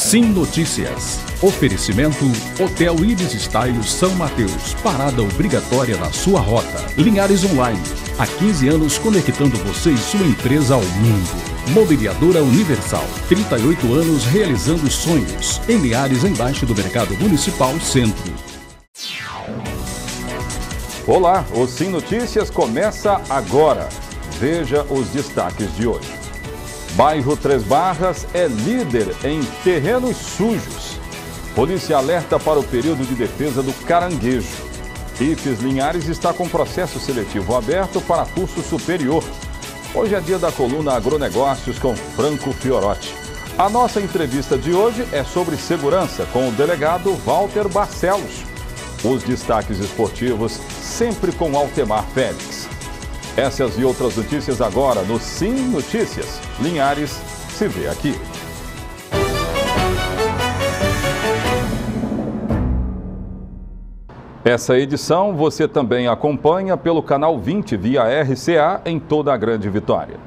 Sim Notícias. Oferecimento Hotel Ibis Style São Mateus. Parada obrigatória na sua rota. Linhares Online. Há 15 anos conectando você e sua empresa ao mundo. Mobiliadora Universal. 38 anos realizando sonhos. Em Linhares, embaixo do Mercado Municipal Centro. Olá, o Sim Notícias começa agora. Veja os destaques de hoje. Bairro Três Barras é líder em terrenos sujos. Polícia alerta para o período de defesa do caranguejo. IFES Linhares está com processo seletivo aberto para curso superior. Hoje é dia da coluna Agronegócios com Franco Fiorotti. A nossa entrevista de hoje é sobre segurança com o delegado Walter Barcelos. Os destaques esportivos sempre com Altemar Félix. Essas e outras notícias agora no Sim Notícias. Linhares se vê aqui. Essa edição você também acompanha pelo canal 20 via RCA em toda a Grande Vitória.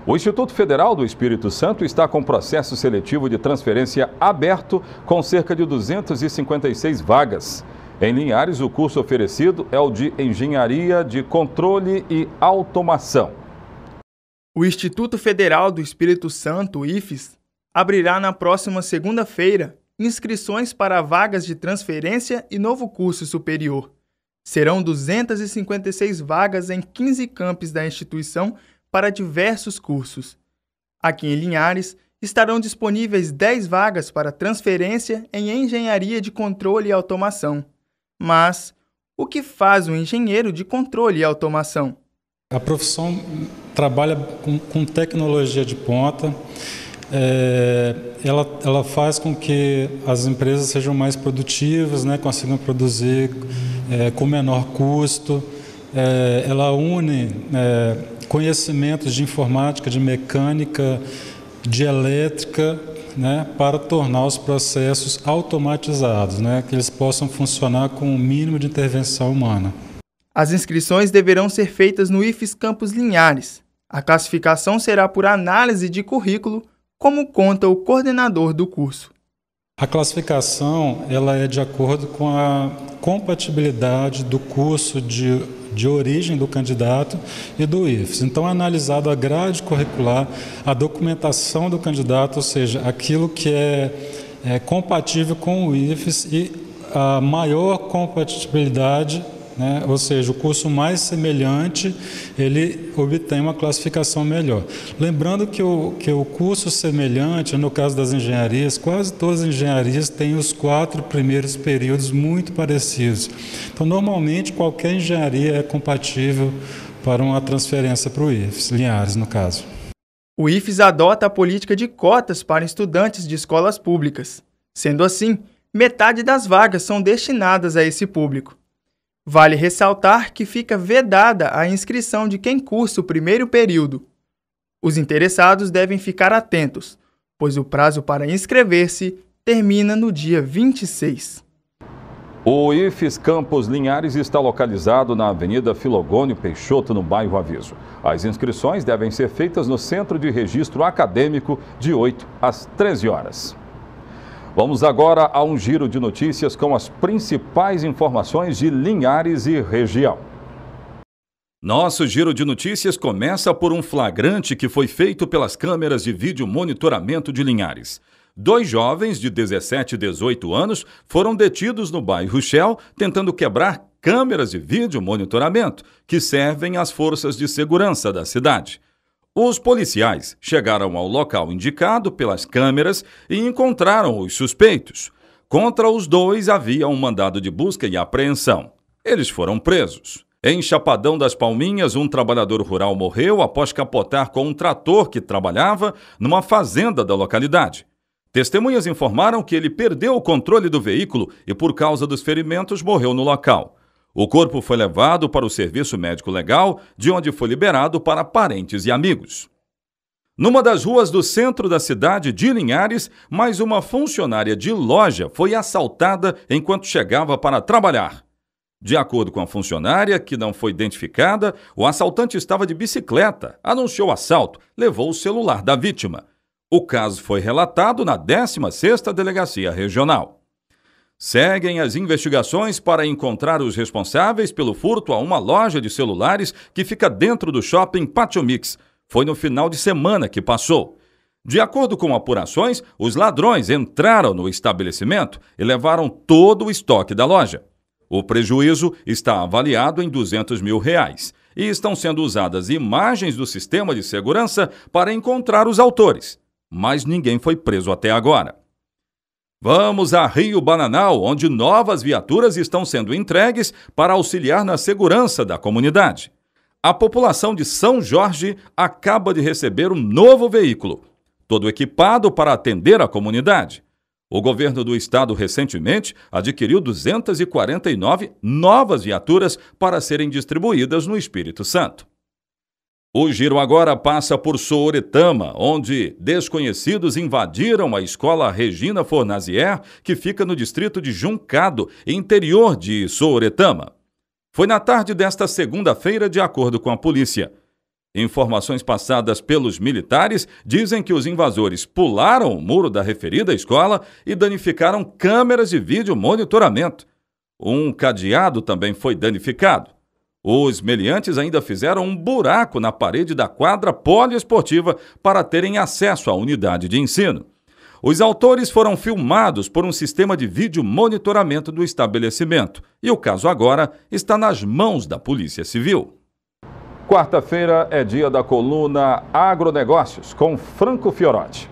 O Instituto Federal do Espírito Santo está com processo seletivo de transferência aberto com cerca de 256 vagas. Em Linhares, o curso oferecido é o de Engenharia de Controle e Automação. O Instituto Federal do Espírito Santo, IFES, abrirá na próxima segunda-feira inscrições para vagas de transferência e novo curso superior. Serão 256 vagas em 15 campos da instituição para diversos cursos. Aqui em Linhares, estarão disponíveis 10 vagas para transferência em Engenharia de Controle e Automação. Mas o que faz um engenheiro de controle e automação? A profissão trabalha com tecnologia de ponta. Ela faz com que as empresas sejam mais produtivas, né, consigam produzir com menor custo. Ela une conhecimentos de informática, de mecânica, de elétrica, né, para tornar os processos automatizados, né, que eles possam funcionar com o mínimo de intervenção humana. As inscrições deverão ser feitas no IFES Campus Linhares. A classificação será por análise de currículo, como conta o coordenador do curso. A classificação ela é de acordo com a compatibilidade do curso de origem do candidato e do IFES. Então, é analisado a grade curricular, a documentação do candidato, ou seja, aquilo que é compatível com o IFES e a maior compatibilidade, né, ou seja, o curso mais semelhante, ele obtém uma classificação melhor. Lembrando que o curso semelhante, no caso das engenharias, quase todas as engenharias têm os 4 primeiros períodos muito parecidos. Então, normalmente, qualquer engenharia é compatível para uma transferência para o IFES, Linhares, no caso. O IFES adota a política de cotas para estudantes de escolas públicas. Sendo assim, metade das vagas são destinadas a esse público. Vale ressaltar que fica vedada a inscrição de quem cursa o primeiro período. Os interessados devem ficar atentos, pois o prazo para inscrever-se termina no dia 26. O IFES Campus Linhares está localizado na Avenida Filogônio Peixoto, no bairro Aviso. As inscrições devem ser feitas no Centro de Registro Acadêmico de 8 às 13 horas. Vamos agora a um giro de notícias com as principais informações de Linhares e região. Nosso giro de notícias começa por um flagrante que foi feito pelas câmeras de vídeo monitoramento de Linhares. 2 jovens de 17 e 18 anos foram detidos no bairro Shell tentando quebrar câmeras de vídeo monitoramento que servem às forças de segurança da cidade. Os policiais chegaram ao local indicado pelas câmeras e encontraram os suspeitos. Contra os 2 havia um mandado de busca e apreensão. Eles foram presos. Em Chapadão das Palminhas, um trabalhador rural morreu após capotar com um trator que trabalhava numa fazenda da localidade. Testemunhas informaram que ele perdeu o controle do veículo e, por causa dos ferimentos, morreu no local. O corpo foi levado para o Serviço Médico Legal, de onde foi liberado para parentes e amigos. Numa das ruas do centro da cidade de Linhares, mais uma funcionária de loja foi assaltada enquanto chegava para trabalhar. De acordo com a funcionária, que não foi identificada, o assaltante estava de bicicleta, anunciou o assalto, levou o celular da vítima. O caso foi relatado na 16ª Delegacia Regional. Seguem as investigações para encontrar os responsáveis pelo furto a uma loja de celulares que fica dentro do shopping Pátio Mix. Foi no final de semana que passou. De acordo com apurações, os ladrões entraram no estabelecimento e levaram todo o estoque da loja. O prejuízo está avaliado em R$200 mil e estão sendo usadas imagens do sistema de segurança para encontrar os autores, mas ninguém foi preso até agora. Vamos a Rio Bananal, onde novas viaturas estão sendo entregues para auxiliar na segurança da comunidade. A população de São Jorge acaba de receber um novo veículo, todo equipado para atender a comunidade. O governo do estado recentemente adquiriu 249 novas viaturas para serem distribuídas no Espírito Santo. O giro agora passa por Sooretama, onde desconhecidos invadiram a escola Regina Fornazier, que fica no distrito de Juncado, interior de Sooretama. Foi na tarde desta segunda-feira, de acordo com a polícia. Informações passadas pelos militares dizem que os invasores pularam o muro da referida escola e danificaram câmeras de vídeo monitoramento. Um cadeado também foi danificado. Os meliantes ainda fizeram um buraco na parede da quadra poliesportiva para terem acesso à unidade de ensino. Os autores foram filmados por um sistema de vídeo monitoramento do estabelecimento e o caso agora está nas mãos da Polícia Civil. Quarta-feira é dia da coluna Agronegócios, com Franco Fiorotti.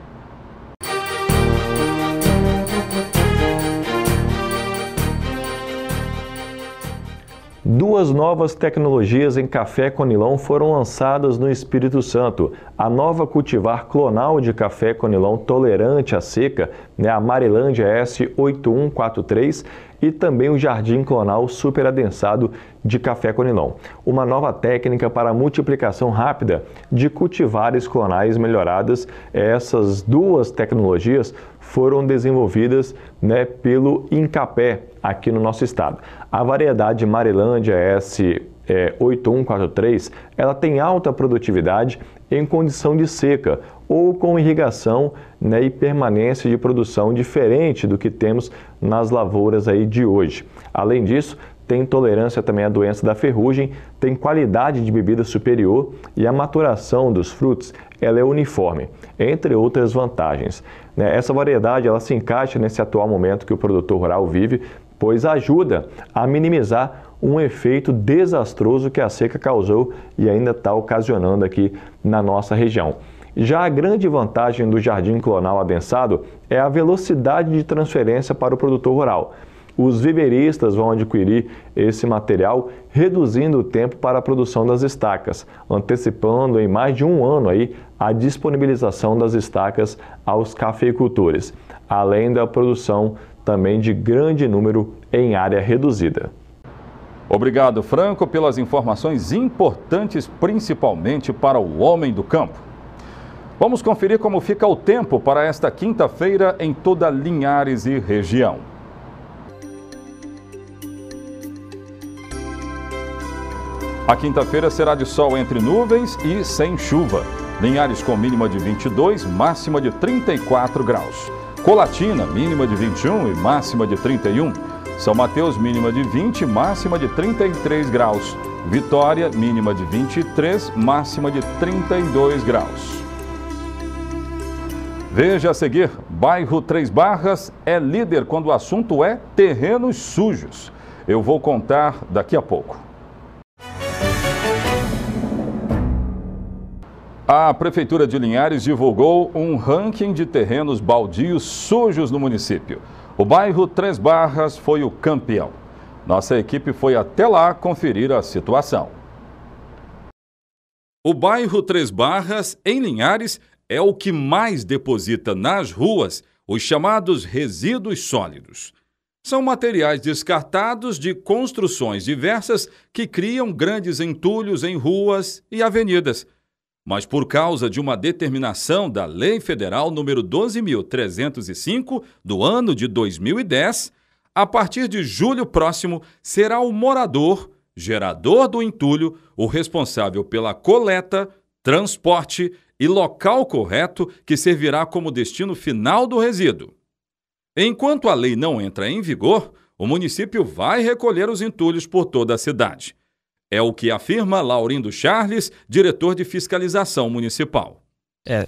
Duas novas tecnologias em café conilon foram lançadas no Espírito Santo. A nova cultivar clonal de café conilon tolerante à seca, a Marilândia S8143, e também o Jardim Clonal superadensado de café conilon. Uma nova técnica para a multiplicação rápida de cultivares clonais melhoradas. Essas duas tecnologias foram desenvolvidas pelo Incapé aqui no nosso estado. A variedade Marilândia S8143, ela tem alta produtividade em condição de seca ou com irrigação e permanência de produção diferente do que temos nas lavouras aí de hoje. Além disso, tem tolerância também à doença da ferrugem, tem qualidade de bebida superior e a maturação dos frutos ela é uniforme, entre outras vantagens. Essa variedade ela se encaixa nesse atual momento que o produtor rural vive, pois ajuda a minimizar um efeito desastroso que a seca causou e ainda está ocasionando aqui na nossa região. Já a grande vantagem do jardim clonal adensado é a velocidade de transferência para o produtor rural. Os viveristas vão adquirir esse material, reduzindo o tempo para a produção das estacas, antecipando em mais de um ano aí a disponibilização das estacas aos cafeicultores, além da produção também de grande número em área reduzida. Obrigado, Franco, pelas informações importantes, principalmente para o homem do campo. Vamos conferir como fica o tempo para esta quinta-feira em toda Linhares e região. A quinta-feira será de sol entre nuvens e sem chuva. Linhares com mínima de 22, máxima de 34 graus. Colatina, mínima de 21 e máxima de 31. São Mateus, mínima de 20, máxima de 33 graus. Vitória, mínima de 23, máxima de 32 graus. Veja a seguir, bairro Três Barras é líder quando o assunto é terrenos sujos. Eu vou contar daqui a pouco. A Prefeitura de Linhares divulgou um ranking de terrenos baldios sujos no município. O bairro Três Barras foi o campeão. Nossa equipe foi até lá conferir a situação. O bairro Três Barras, em Linhares, é o que mais deposita nas ruas os chamados resíduos sólidos. São materiais descartados de construções diversas que criam grandes entulhos em ruas e avenidas. Mas por causa de uma determinação da Lei Federal número 12.305 do ano de 2010, a partir de julho próximo será o morador, gerador do entulho, o responsável pela coleta, transporte e local correto que servirá como destino final do resíduo. Enquanto a lei não entra em vigor, o município vai recolher os entulhos por toda a cidade. É o que afirma Laurindo Charles, diretor de fiscalização municipal.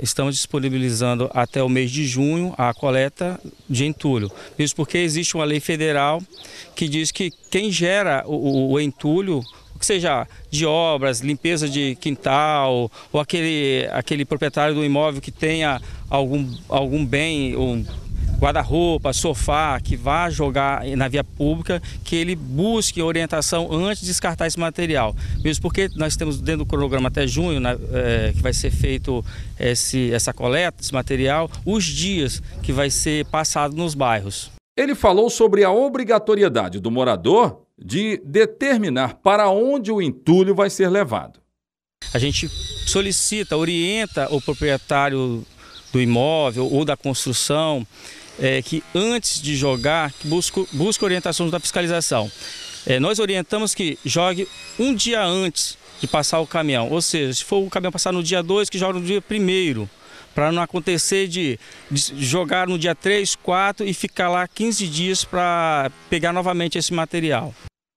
Estamos disponibilizando até o mês de junho a coleta de entulho. Isso porque existe uma lei federal que diz que quem gera o entulho, que seja de obras, limpeza de quintal, ou aquele proprietário do imóvel que tenha algum bem, um guarda-roupa, sofá, que vá jogar na via pública, que ele busque orientação antes de descartar esse material. Mesmo porque nós temos dentro do cronograma até junho, que vai ser feito essa coleta, esse material, os dias que vai ser passado nos bairros. Ele falou sobre a obrigatoriedade do morador de determinar para onde o entulho vai ser levado. A gente solicita, orienta o proprietário do imóvel ou da construção que antes de jogar, busque orientações da fiscalização. Nós orientamos que jogue um dia antes de passar o caminhão, ou seja, se for o caminhão passar no dia 2, que jogue no dia 1º, para não acontecer de jogar no dia 3, 4 e ficar lá 15 dias para pegar novamente esse material.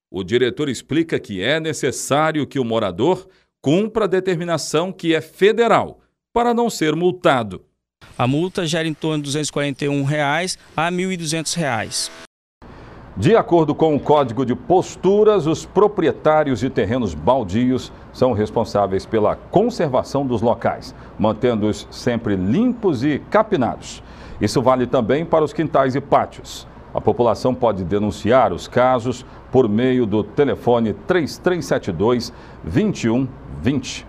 O diretor explica que é necessário que o morador cumpra a determinação que é federal, para não ser multado. A multa gera em torno de R$ 241 a R$ 1.200. De acordo com o Código de Posturas, os proprietários de terrenos baldios são responsáveis pela conservação dos locais, mantendo-os sempre limpos e capinados. Isso vale também para os quintais e pátios. A população pode denunciar os casos por meio do telefone 3372-2120.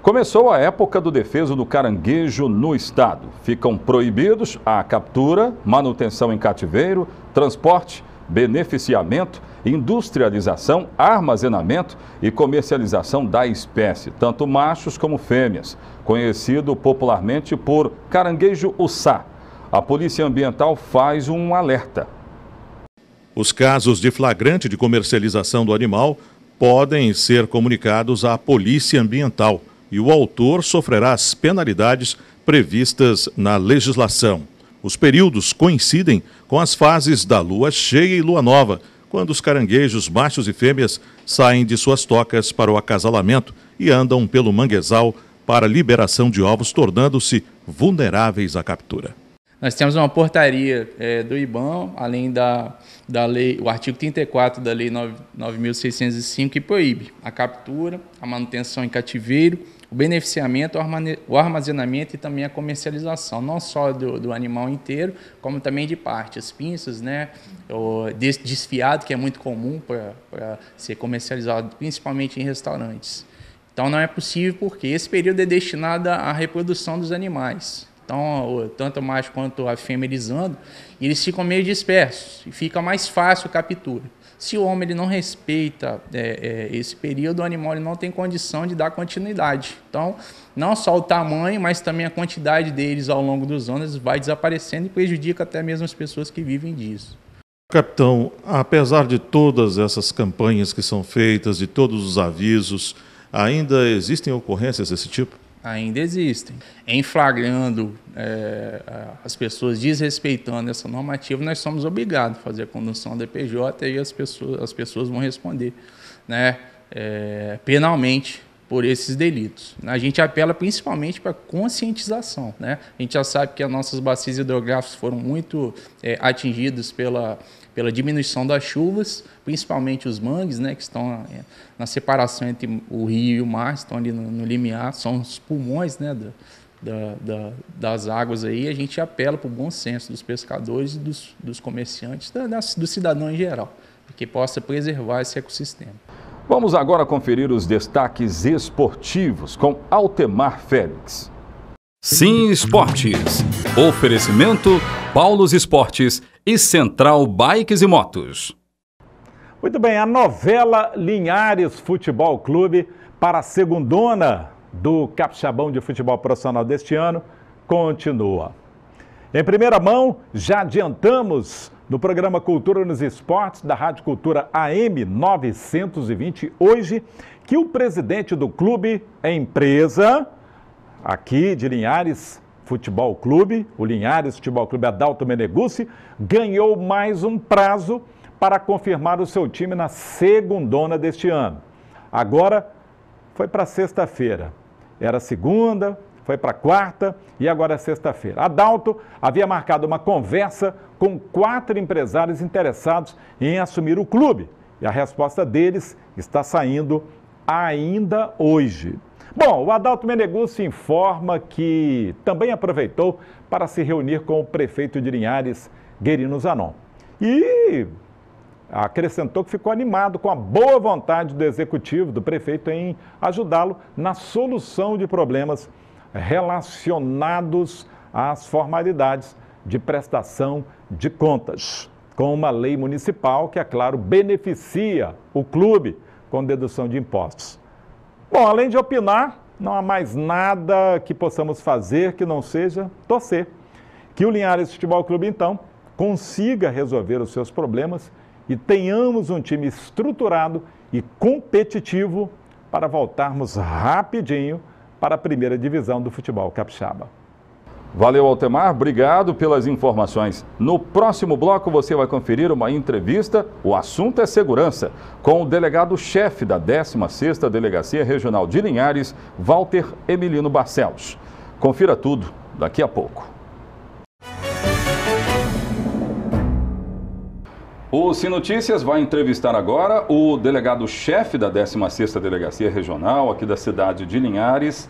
Começou a época do defeso do caranguejo no estado. Ficam proibidos a captura, manutenção em cativeiro, transporte, beneficiamento, industrialização, armazenamento e comercialização da espécie, tanto machos como fêmeas, conhecido popularmente por caranguejo uçá. A Polícia Ambiental faz um alerta. Os casos de flagrante de comercialização do animal podem ser comunicados à Polícia Ambiental e o autor sofrerá as penalidades previstas na legislação. Os períodos coincidem com as fases da lua cheia e lua nova, quando os caranguejos machos e fêmeas saem de suas tocas para o acasalamento e andam pelo manguezal para liberação de ovos, tornando-se vulneráveis à captura. Nós temos uma portaria do IBAMA, além da lei, o artigo 34 da Lei 9.605, que proíbe a captura, a manutenção em cativeiro, o beneficiamento, o armazenamento e também a comercialização, não só do animal inteiro, como também de partes, pinças, né, o desfiado, que é muito comum para ser comercializado, principalmente em restaurantes. Então não é possível porque esse período é destinado à reprodução dos animais. Então, tanto o macho quanto a fêmea elisando, eles ficam meio dispersos e fica mais fácil a captura. Se o homem ele não respeita esse período, o animal ele não tem condição de dar continuidade. Então, não só o tamanho, mas também a quantidade deles ao longo dos anos vai desaparecendo e prejudica até mesmo as pessoas que vivem disso. Capitão, apesar de todas essas campanhas que são feitas, de todos os avisos, ainda existem ocorrências desse tipo? Ainda existem. Em flagrando as pessoas desrespeitando essa normativa, nós somos obrigados a fazer a condução da DPJ e as pessoas vão responder, né, penalmente por esses delitos. A gente apela principalmente para conscientização, né? A gente já sabe que as nossas bacias hidrográficas foram muito atingidas pela diminuição das chuvas, principalmente os mangues, né, que estão na separação entre o rio e o mar, estão ali no limiar, são os pulmões, né, das águas aí. A gente apela para o bom senso dos pescadores e dos comerciantes, do cidadão em geral, que possa preservar esse ecossistema. Vamos agora conferir os destaques esportivos com Altemar Félix. Sim Esportes. Oferecimento Paulos Esportes e Central Bikes e Motos. Muito bem, a novela Linhares Futebol Clube para a segundona do Capixabão de Futebol Profissional deste ano continua. Em primeira mão, já adiantamos no programa Cultura nos Esportes da Rádio Cultura AM 920 hoje que o presidente do clube, empresa, aqui de Linhares Futebol Clube, o Linhares Futebol Clube Adalto Meneguzzi, ganhou mais um prazo para confirmar o seu time na segundona deste ano. Agora foi para sexta-feira. Era segunda, foi para quarta e agora é sexta-feira. Adalto havia marcado uma conversa com 4 empresários interessados em assumir o clube. E a resposta deles está saindo ainda hoje. Bom, o Adalto Meneguzzi informa que também aproveitou para se reunir com o prefeito de Linhares, Guerino Zanon. E acrescentou que ficou animado com a boa vontade do executivo, do prefeito, em ajudá-lo na solução de problemas relacionados às formalidades de prestação de contas, com uma lei municipal que, é claro, beneficia o clube com dedução de impostos. Bom, além de opinar, não há mais nada que possamos fazer que não seja torcer. Que o Linhares Futebol Clube, então, consiga resolver os seus problemas e tenhamos um time estruturado e competitivo para voltarmos rapidinho para a primeira divisão do futebol capixaba. Valeu, Altemar, obrigado pelas informações. No próximo bloco você vai conferir uma entrevista, o assunto é segurança, com o delegado-chefe da 16ª Delegacia Regional de Linhares, Walter Emilino Barcelos. Confira tudo daqui a pouco. O Sim Notícias vai entrevistar agora o delegado-chefe da 16ª Delegacia Regional aqui da cidade de Linhares,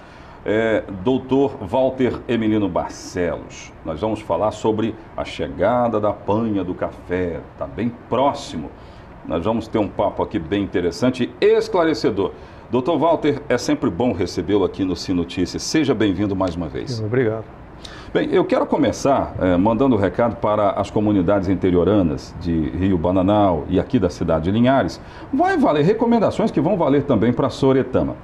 doutor Walter Emilino Barcelos. Nós vamos falar sobre a chegada da panha do café, está bem próximo. Nós vamos ter um papo aqui bem interessante e esclarecedor. Doutor Walter, é sempre bom recebê-lo aqui no Sim Notícias. Seja bem-vindo mais uma vez. Obrigado. Bem, eu quero começar mandando um recado para as comunidades interioranas de Rio Bananal e aqui da cidade de Linhares. Vai valer recomendações que vão valer também para Soretama,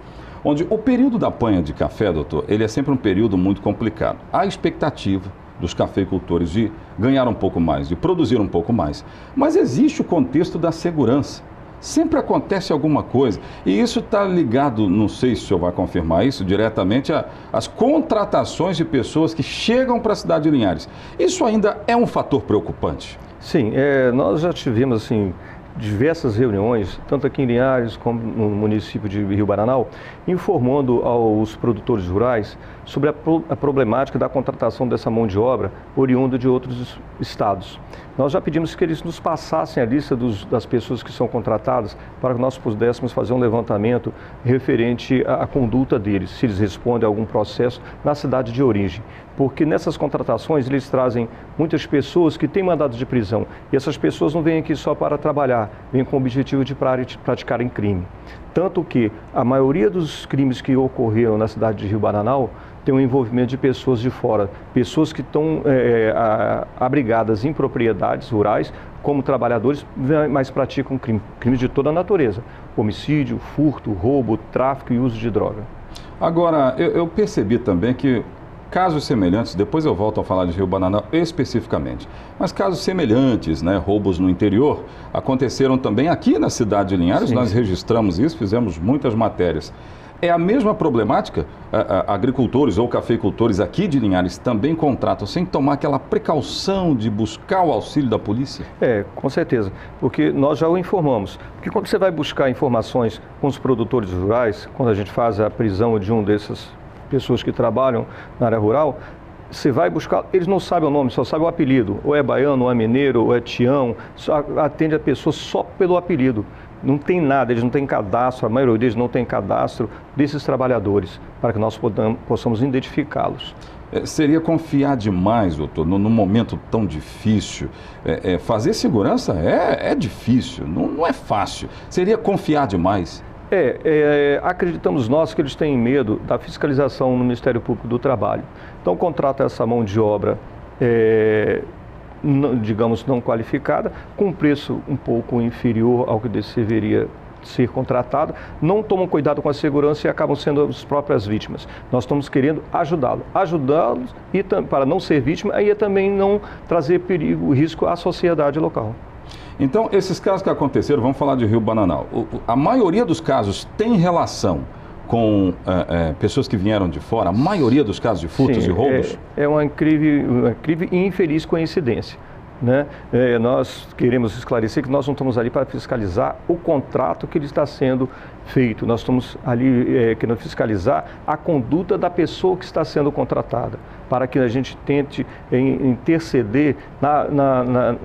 onde o período da panha de café, doutor, ele é sempre um período muito complicado. Há expectativa dos cafeicultores de ganhar um pouco mais, de produzir um pouco mais, mas existe o contexto da segurança. Sempre acontece alguma coisa e isso está ligado, não sei se o senhor vai confirmar isso, diretamente às contratações de pessoas que chegam para a cidade de Linhares. Isso ainda é um fator preocupante? Sim, nós já tivemos assim, diversas reuniões, tanto aqui em Linhares como no município de Rio Bananal, informando aos produtores rurais sobre a problemática da contratação dessa mão de obra oriunda de outros estados. Nós já pedimos que eles nos passassem a lista das pessoas que são contratadas para que nós pudéssemos fazer um levantamento referente à conduta deles, se eles respondem a algum processo na cidade de origem. Porque nessas contratações eles trazem muitas pessoas que têm mandado de prisão e essas pessoas não vêm aqui só para trabalhar, vêm com o objetivo de praticarem crime. Tanto que a maioria dos crimes que ocorreram na cidade de Rio Bananal tem um envolvimento de pessoas de fora, pessoas que estão abrigadas em propriedades rurais como trabalhadores, mas praticam crimes de toda a natureza, homicídio, furto, roubo, tráfico e uso de droga. Agora, eu percebi também que casos semelhantes, depois eu volto a falar de Rio Bananal especificamente, mas casos semelhantes, né, roubos no interior, aconteceram também aqui na cidade de Linhares. Sim. Nós registramos isso, fizemos muitas matérias. É a mesma problemática? Agricultores ou cafeicultores aqui de Linhares também contratam sem tomar aquela precaução de buscar o auxílio da polícia? Com certeza, porque nós já o informamos. Porque quando você vai buscar informações com os produtores rurais, quando a gente faz a prisão de dessas pessoas que trabalham na área rural, você vai buscar, eles não sabem o nome, só sabem o apelido, ou é baiano, ou é mineiro, ou é tião, só atende a pessoa só pelo apelido. Não tem nada, eles não têm cadastro, a maioria deles não tem cadastro desses trabalhadores, para que nós possamos identificá-los. Seria confiar demais, doutor, num momento tão difícil. Fazer segurança é difícil, não é fácil. Seria confiar demais? Acreditamos nós que eles têm medo da fiscalização no Ministério Público do Trabalho. Então contrata essa mão de obra, digamos, não qualificada, com preço um pouco inferior ao que deveria ser contratado, não tomam cuidado com a segurança e acabam sendo as próprias vítimas. Nós estamos querendo ajudá-los e para não ser vítima e também não trazer perigo, risco à sociedade local. Então, esses casos que aconteceram, vamos falar de Rio Bananal, a maioria dos casos tem relação com pessoas que vieram de fora, a maioria dos casos de furtos e roubos? É uma incrível e infeliz coincidência. Né? Nós queremos esclarecer que nós não estamos ali para fiscalizar o contrato que ele está sendo feito. Nós estamos ali querendo fiscalizar a conduta da pessoa que está sendo contratada, para que a gente tente interceder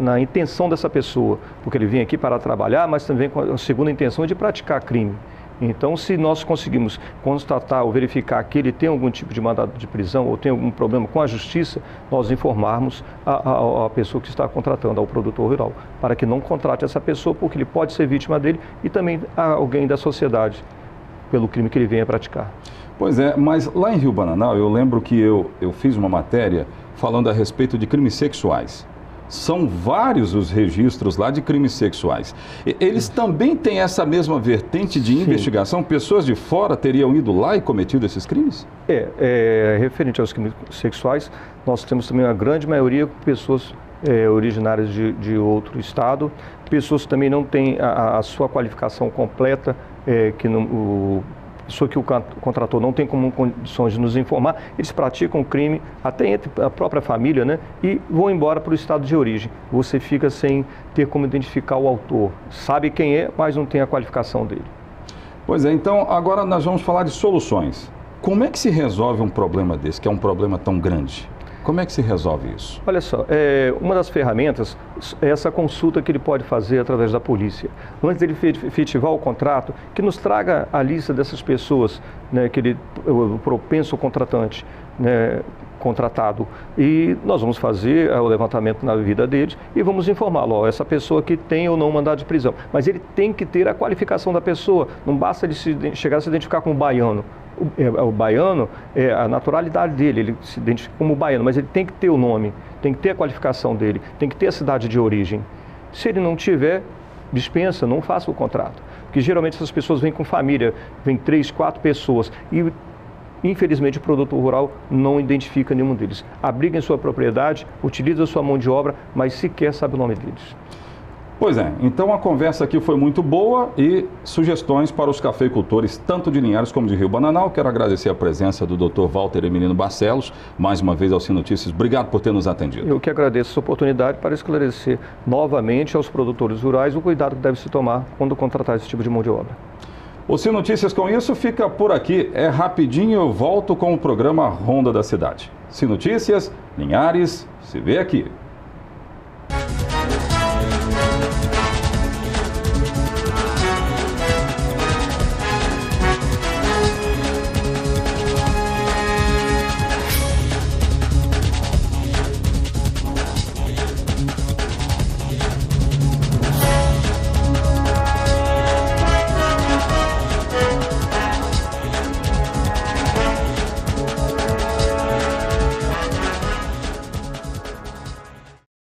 na intenção dessa pessoa, porque ele vem aqui para trabalhar, mas também com a segunda intenção de praticar crime. Então, se nós conseguimos constatar ou verificar que ele tem algum tipo de mandado de prisão ou tem algum problema com a justiça, nós informarmos a pessoa que está contratando, ao produtor rural, para que não contrate essa pessoa, porque ele pode ser vítima dele e também alguém da sociedade, pelo crime que ele venha praticar. Pois é, mas lá em Rio Bananal, eu lembro que eu fiz uma matéria falando a respeito de crimes sexuais. São vários os registros lá de crimes sexuais. Eles também têm essa mesma vertente de investigação? Pessoas de fora teriam ido lá e cometido esses crimes? Referente aos crimes sexuais, nós temos também uma grande maioria de pessoas originárias de outro estado, pessoas que também não têm a sua qualificação completa, pessoa que o contratou não tem como condições de nos informar, eles praticam crime até entre a própria família, né? E vão embora para o estado de origem. Você fica sem ter como identificar o autor. Sabe quem é, mas não tem a qualificação dele. Pois é, então agora nós vamos falar de soluções. Como é que se resolve um problema desse, que é um problema tão grande? Como é que se resolve isso? Olha só, uma das ferramentas é essa consulta que ele pode fazer através da polícia. Antes dele efetivar o contrato, que nos traga a lista dessas pessoas, né, o propenso contratante, né, contratado. E nós vamos fazer o levantamento na vida deles e vamos informá-lo, essa pessoa que tem ou não mandado de prisão. Mas ele tem que ter a qualificação da pessoa, não basta ele chegar a se identificar como baiano. O baiano, a naturalidade dele, ele se identifica como baiano, mas ele tem que ter o nome, tem que ter a qualificação dele, tem que ter a cidade de origem. Se ele não tiver, dispensa, não faça o contrato. Porque geralmente essas pessoas vêm com família, vêm 3, 4 pessoas e infelizmente o produtor rural não identifica nenhum deles. Abriga em sua propriedade, utiliza a sua mão de obra, mas sequer sabe o nome deles. Pois é, então a conversa aqui foi muito boa e sugestões para os cafeicultores, tanto de Linhares como de Rio Bananal. Quero agradecer a presença do Dr. Walter Emelino Barcelos, mais uma vez ao Sim Notícias. Obrigado por ter nos atendido. Eu que agradeço essa oportunidade para esclarecer novamente aos produtores rurais o cuidado que deve se tomar quando contratar esse tipo de mão de obra. O Sim Notícias com isso fica por aqui. É rapidinho, eu volto com o programa Ronda da Cidade. Sim Notícias, Linhares, se vê aqui.